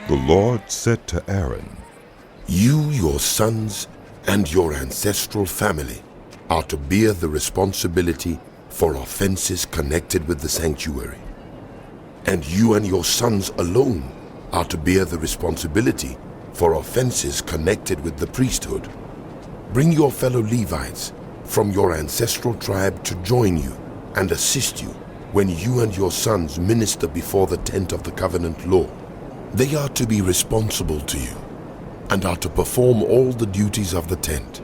The Lord said to Aaron, You, your sons, and your ancestral family are to bear the responsibility for offenses connected with the sanctuary. And you and your sons alone are to bear the responsibility for offenses connected with the priesthood. Bring your fellow Levites from your ancestral tribe to join you and assist you when you and your sons minister before the tent of the covenant law. They are to be responsible to you and are to perform all the duties of the tent,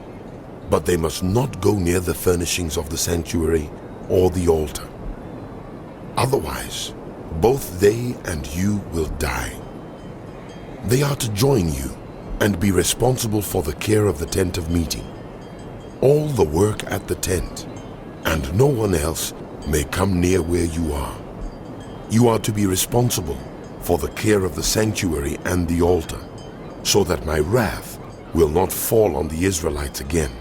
but they must not go near the furnishings of the sanctuary or the altar. Otherwise, both they and you will die. They are to join you and be responsible for the care of the tent of meeting. All the work at the tent, and no one else may come near where you are. You are to be responsible for the care of the sanctuary and the altar, so that my wrath will not fall on the Israelites again.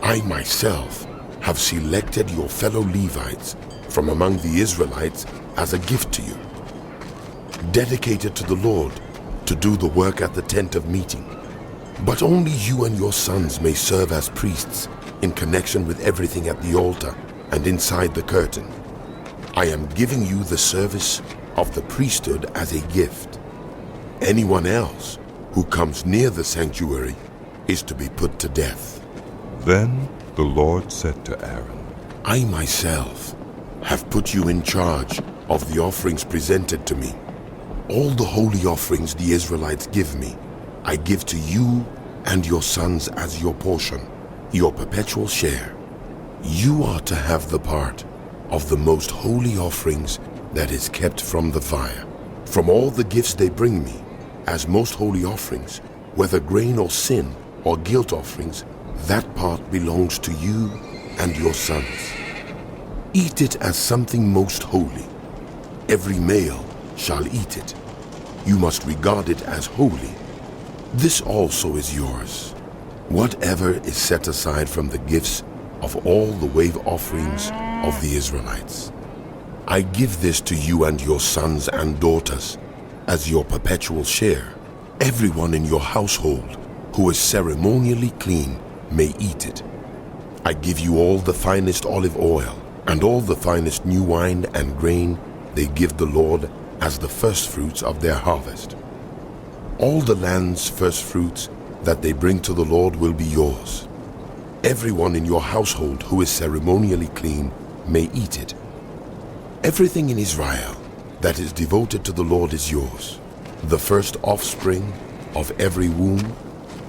I myself have selected your fellow Levites from among the Israelites as a gift to you, dedicated to the Lord to do the work at the tent of meeting. But only you and your sons may serve as priests in connection with everything at the altar and inside the curtain. I am giving you the service of the priesthood as a gift. Anyone else who comes near the sanctuary is to be put to death. Then the Lord said to Aaron, I myself have put you in charge of the offerings presented to me. All the holy offerings the Israelites give me, I give to you and your sons as your portion, your perpetual share. You are to have the part of the most holy offerings that is kept from the fire. From all the gifts they bring me, as most holy offerings, whether grain or sin or guilt offerings, that part belongs to you and your sons. Eat it as something most holy. Every male shall eat it. You must regard it as holy. This also is yours. Whatever is set aside from the gifts of all the wave offerings of the Israelites. I give this to you and your sons and daughters as your perpetual share. Everyone in your household who is ceremonially clean may eat it. I give you all the finest olive oil and all the finest new wine and grain they give the Lord as the firstfruits of their harvest. All the land's firstfruits that they bring to the Lord will be yours. Everyone in your household who is ceremonially clean may eat it. Everything in Israel that is devoted to the Lord is yours. The first offspring of every womb,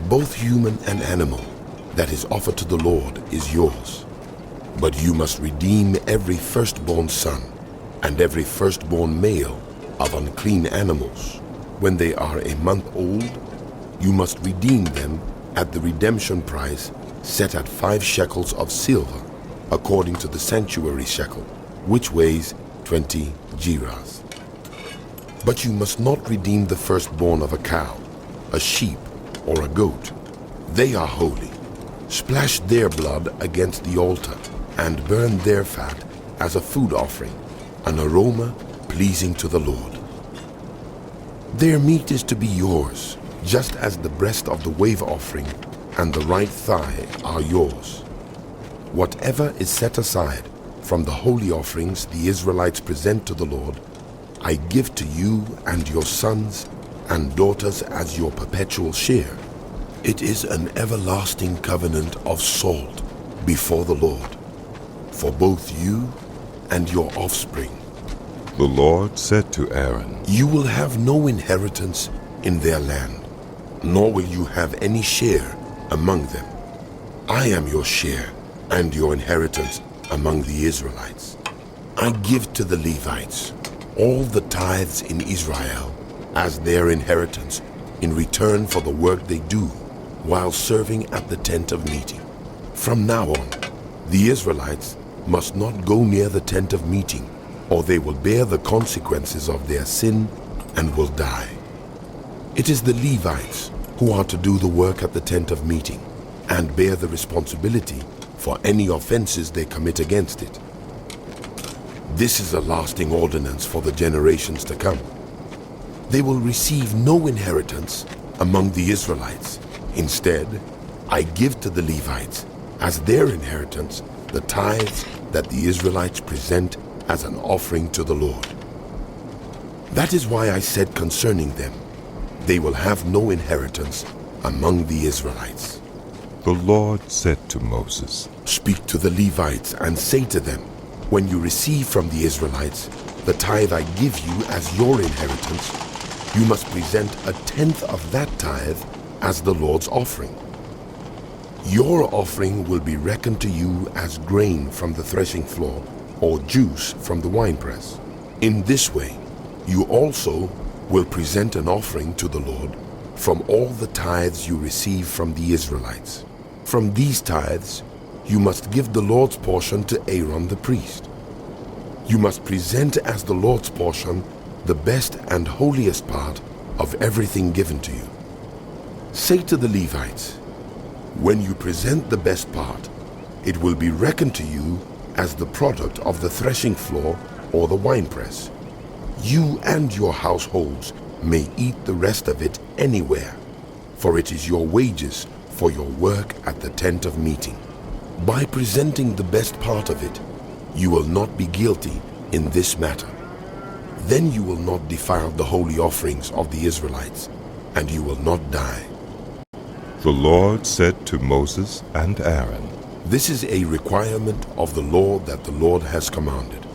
both human and animal, that is offered to the Lord is yours. But you must redeem every firstborn son and every firstborn male of unclean animals. When they are a month old, you must redeem them at the redemption price set at 5 shekels of silver, according to the sanctuary shekel, which weighs 20 gerahs. But you must not redeem the firstborn of a cow, a sheep, or a goat. They are holy. Splash their blood against the altar and burn their fat as a food offering, an aroma pleasing to the Lord. Their meat is to be yours, just as the breast of the wave offering and the right thigh are yours. Whatever is set aside from the holy offerings the Israelites present to the Lord, I give to you and your sons and daughters as your perpetual share. It is an everlasting covenant of salt before the Lord, for both you and your offspring. The Lord said to Aaron, You will have no inheritance in their land, nor will you have any share among them. I am your share and your inheritance among the Israelites. I give to the Levites all the tithes in Israel as their inheritance in return for the work they do while serving at the tent of meeting. From now on, the Israelites must not go near the tent of meeting, or they will bear the consequences of their sin and will die. It is the Levites who are to do the work at the tent of meeting and bear the responsibility for any offenses they commit against it. This is a lasting ordinance for the generations to come. They will receive no inheritance among the Israelites. Instead, I give to the Levites as their inheritance the tithes that the Israelites present as an offering to the Lord. That is why I said concerning them, they will have no inheritance among the Israelites. The Lord said to Moses, Speak to the Levites and say to them, when you receive from the Israelites the tithe I give you as your inheritance, you must present 1/10 of that tithe as the Lord's offering. Your offering will be reckoned to you as grain from the threshing floor or juice from the winepress. In this way, you also will present an offering to the Lord from all the tithes you receive from the Israelites. From these tithes, you must give the Lord's portion to Aaron the priest. You must present as the Lord's portion the best and holiest part of everything given to you. Say to the Levites, when you present the best part, it will be reckoned to you as the product of the threshing floor or the winepress. You and your households may eat the rest of it anywhere, for it is your wages for your work at the tent of meeting. By presenting the best part of it, you will not be guilty in this matter. Then you will not defile the holy offerings of the Israelites, and you will not die. The Lord said to Moses and Aaron, This is a requirement of the law that the Lord has commanded.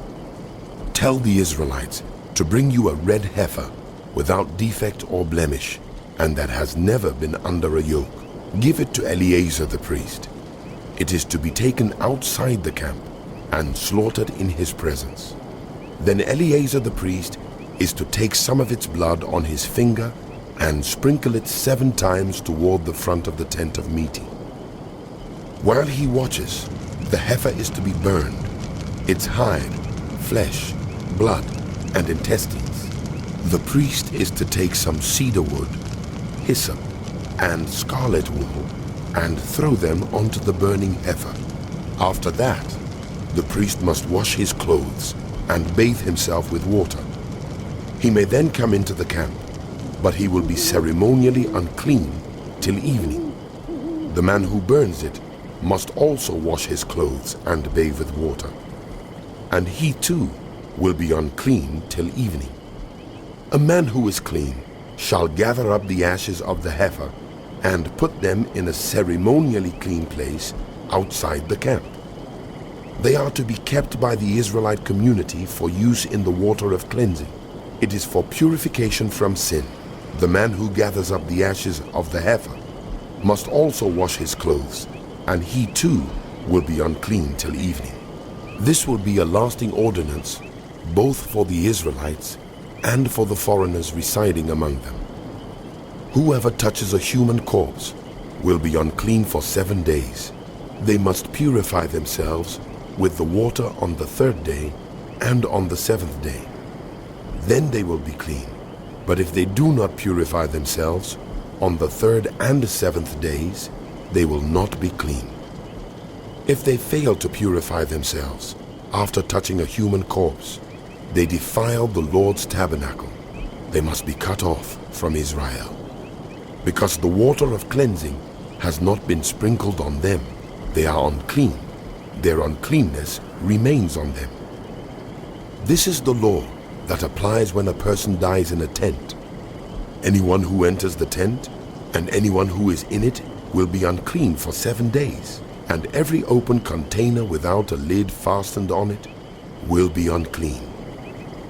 Tell the Israelites to bring you a red heifer without defect or blemish, and that has never been under a yoke. Give it to Eleazar the priest. It is to be taken outside the camp and slaughtered in his presence. Then Eleazar the priest is to take some of its blood on his finger and sprinkle it 7 times toward the front of the tent of meeting. While he watches, the heifer is to be burned, its hide, flesh, blood, and intestines. The priest is to take some cedar wood, hyssop, and scarlet wool and throw them onto the burning heifer. After that, the priest must wash his clothes and bathe himself with water. He may then come into the camp, but he will be ceremonially unclean till evening. The man who burns it must also wash his clothes and bathe with water, and he too will be unclean till evening. A man who is clean shall gather up the ashes of the heifer and put them in a ceremonially clean place outside the camp. They are to be kept by the Israelite community for use in the water of cleansing. It is for purification from sin. The man who gathers up the ashes of the heifer must also wash his clothes, and he too will be unclean till evening. This will be a lasting ordinance both for the Israelites and for the foreigners residing among them. Whoever touches a human corpse will be unclean for 7 days. They must purify themselves with the water on the 3rd day and on the 7th day. Then they will be clean. But if they do not purify themselves on the 3rd and 7th days, they will not be clean. If they fail to purify themselves after touching a human corpse, they defile the Lord's tabernacle. They must be cut off from Israel. Because the water of cleansing has not been sprinkled on them, they are unclean. Their uncleanness remains on them. This is the law that applies when a person dies in a tent. Anyone who enters the tent and anyone who is in it will be unclean for 7 days, and every open container without a lid fastened on it will be unclean.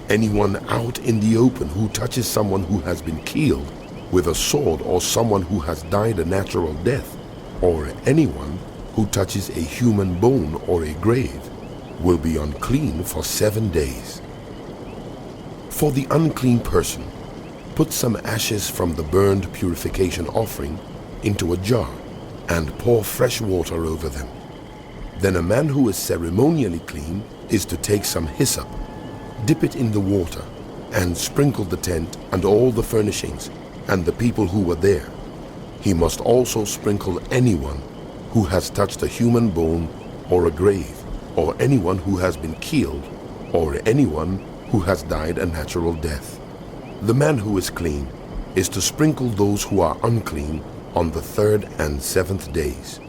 Anyone out in the open who touches someone who has been killed with a sword, or someone who has died a natural death, or anyone who touches a human bone or a grave will be unclean for 7 days. For the unclean person, put some ashes from the burned purification offering into a jar and pour fresh water over them. Then a man who is ceremonially clean is to take some hyssop, dip it in the water, and sprinkle the tent and all the furnishings and the people who were there. He must also sprinkle anyone who has touched a human bone or a grave, or anyone who has been killed, or anyone who has died a natural death. The man who is clean is to sprinkle those who are unclean on the 3rd and 7th days.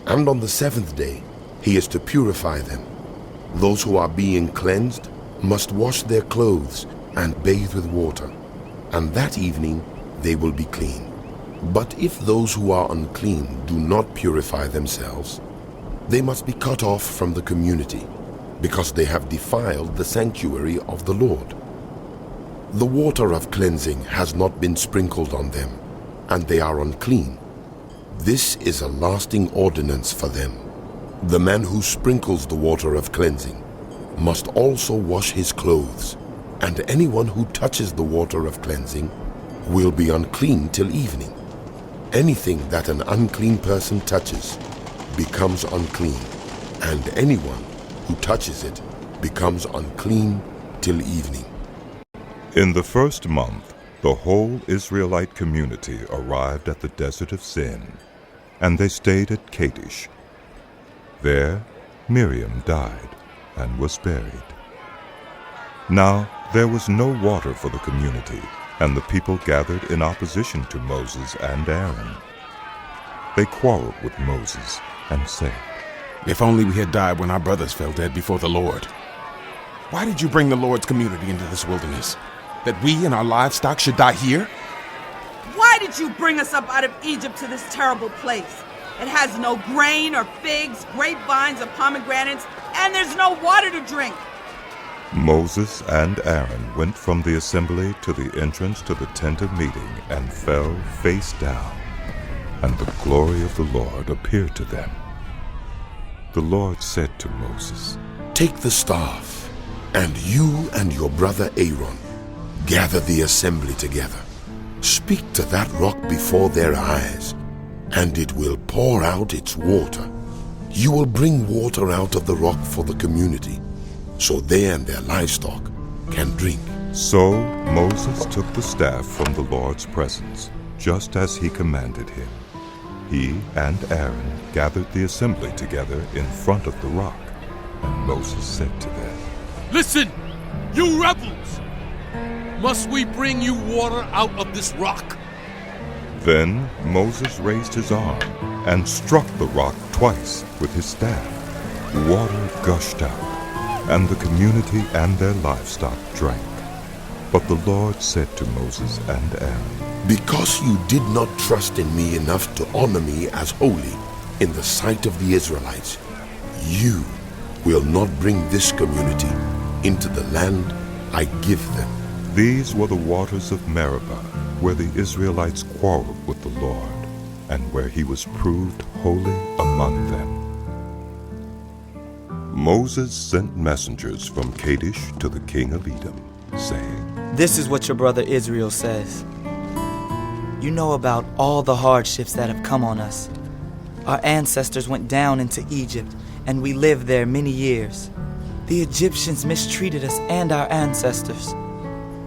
And on the 7th day he is to purify them. Those who are being cleansed must wash their clothes and bathe with water, and that evening they will be clean. But if those who are unclean do not purify themselves, they must be cut off from the community, because they have defiled the sanctuary of the Lord. The water of cleansing has not been sprinkled on them, and they are unclean. This is a lasting ordinance for them. The man who sprinkles the water of cleansing must also wash his clothes, and anyone who touches the water of cleansing will be unclean till evening. Anything that an unclean person touches becomes unclean, and anyone who touches it becomes unclean till evening. In the first month, the whole Israelite community arrived at the desert of Sin, and they stayed at Kadesh. There, Miriam died and was buried. Now, there was no water for the community, and the people gathered in opposition to Moses and Aaron. They quarreled with Moses and said, "If only we had died when our brothers fell dead before the Lord. Why did you bring the Lord's community into this wilderness? That we and our livestock should die here?" Why did you bring us up out of Egypt to this terrible place? It has no grain or figs, grapevines or pomegranates, and there's no water to drink. Moses and Aaron went from the assembly to the entrance to the tent of meeting and fell face down, and the glory of the Lord appeared to them. The Lord said to Moses, "Take the staff, and you and your brother Aaron gather the assembly together. Speak to that rock before their eyes, and it will pour out its water. You will bring water out of the rock for the community, so they and their livestock can drink." So Moses took the staff from the Lord's presence, just as he commanded him. He and Aaron gathered the assembly together in front of the rock, and Moses said to them, "Listen, you rebels! Must we bring you water out of this rock?" Then Moses raised his arm and struck the rock twice with his staff. Water gushed out, and the community and their livestock drank. But the Lord said to Moses and Aaron, "Because you did not trust in me enough to honor me as holy in the sight of the Israelites, you will not bring this community into the land I give them." These were the waters of Meribah, where the Israelites quarreled with the Lord, and where he was proved holy among them. Moses sent messengers from Kadesh to the king of Edom, saying, "This is what your brother Israel says. You know about all the hardships that have come on us. Our ancestors went down into Egypt, and we lived there many years. The Egyptians mistreated us and our ancestors.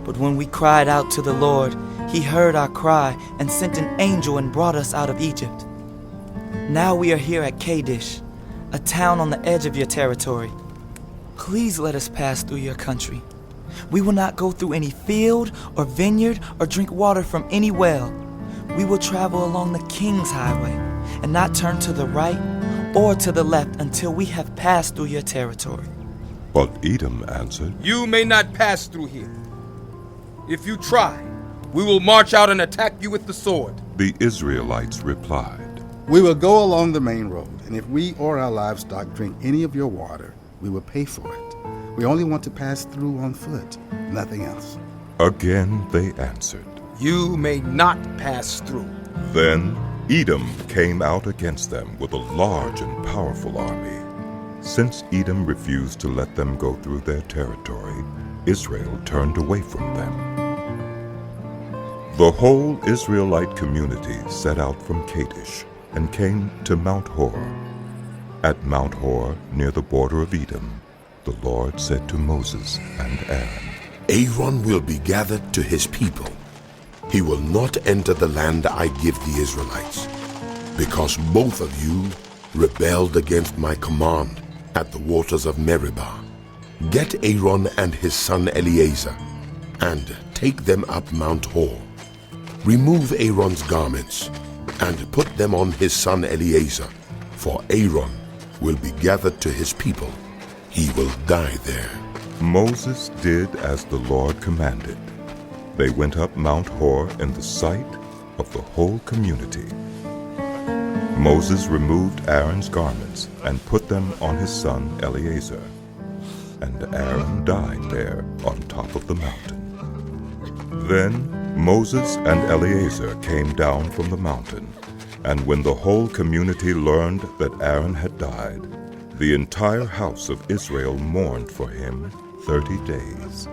But when we cried out to the Lord, he heard our cry and sent an angel and brought us out of Egypt. Now we are here at Kadesh, a town on the edge of your territory. Please let us pass through your country. We will not go through any field or vineyard or drink water from any well. We will travel along the king's highway and not turn to the right or to the left until we have passed through your territory." But Edom answered, "You may not pass through here. If you try, we will march out and attack you with the sword." The Israelites replied, "We will go along the main road, and if we or our livestock drink any of your water, we will pay for it. We only want to pass through on foot, nothing else." Again they answered. "You may not pass through." Then Edom came out against them with a large and powerful army. Since Edom refused to let them go through their territory, Israel turned away from them. The whole Israelite community set out from Kadesh and came to Mount Hor. At Mount Hor, near the border of Edom, the Lord said to Moses and Aaron, "Aaron will be gathered to his people. He will not enter the land I give the Israelites, because both of you rebelled against my command at the waters of Meribah. Get Aaron and his son Eleazar, and take them up Mount Hor. Remove Aaron's garments and put them on his son Eleazar, for Aaron will be gathered to his people. He will die there." Moses did as the Lord commanded. They went up Mount Hor in the sight of the whole community. Moses removed Aaron's garments and put them on his son Eleazar, and Aaron died there on top of the mountain. Then Moses and Eleazar came down from the mountain, and when the whole community learned that Aaron had died, the entire house of Israel mourned for him 30 days.